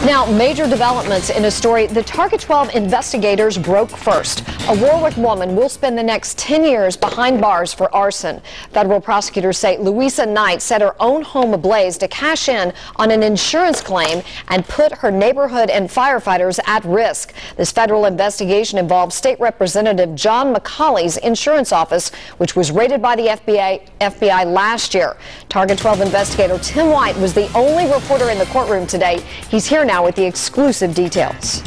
Now, major developments in a story the Target 12 investigators broke first. A Warwick woman will spend the next 10 years behind bars for arson. Federal prosecutors say Louisa Knight set her own home ablaze to cash in on an insurance claim and put her neighborhood and firefighters at risk. This federal investigation involves State Representative John McCauley's insurance office, which was raided by the FBI last year. Target 12 investigator Tim White was the only reporter in the courtroom today. He's here now with the exclusive details.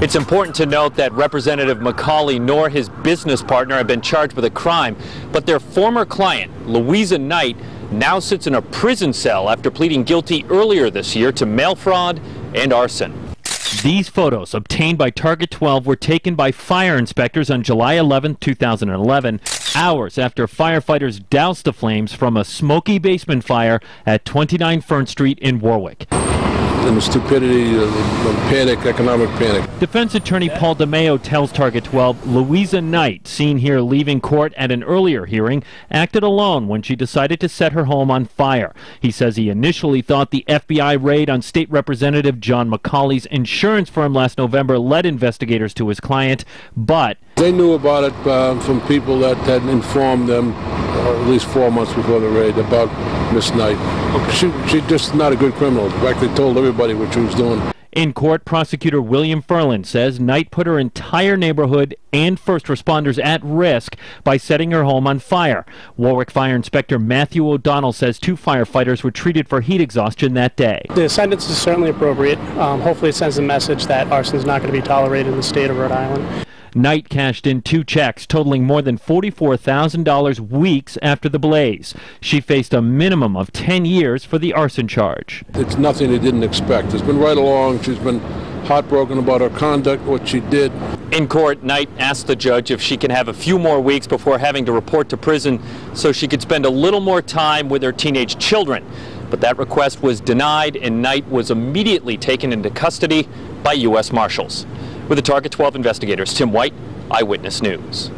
It's important to note that Representative McCauley nor his business partner have been charged with a crime, but their former client, Louisa Knight, now sits in a prison cell after pleading guilty earlier this year to mail fraud and arson. These photos, obtained by Target 12, were taken by fire inspectors on July 11, 2011, hours after firefighters doused the flames from a smoky basement fire at 29 Fern Street in Warwick. And the stupidity, the panic, economic panic. Defense attorney Paul DeMeo tells Target 12 Louisa Knight, seen here leaving court at an earlier hearing, acted alone when she decided to set her home on fire. He says he initially thought the FBI raid on State Representative John McCauley's insurance firm last November led investigators to his client, but they knew about it from people that had informed them at least 4 months before the raid about Miss Knight. Okay. She just not a good criminal. In fact, they told everybody what she was doing. In court, prosecutor William Ferland says Knight put her entire neighborhood and first responders at risk by setting her home on fire. Warwick Fire Inspector Matthew O'Donnell says 2 firefighters were treated for heat exhaustion that day. The sentence is certainly appropriate. Hopefully it sends a message that arson is not going to be tolerated in the state of Rhode Island. Knight cashed in 2 checks totaling more than $44,000 weeks after the blaze. She faced a minimum of 10 years for the arson charge. It's nothing they didn't expect. It's been right along. She's been heartbroken about her conduct, what she did. In court, Knight asked the judge if she can have a few more weeks before having to report to prison so she could spend a little more time with her teenage children. But that request was denied, and Knight was immediately taken into custody by U.S. Marshals. With the Target 12 investigators, Tim White, Eyewitness News.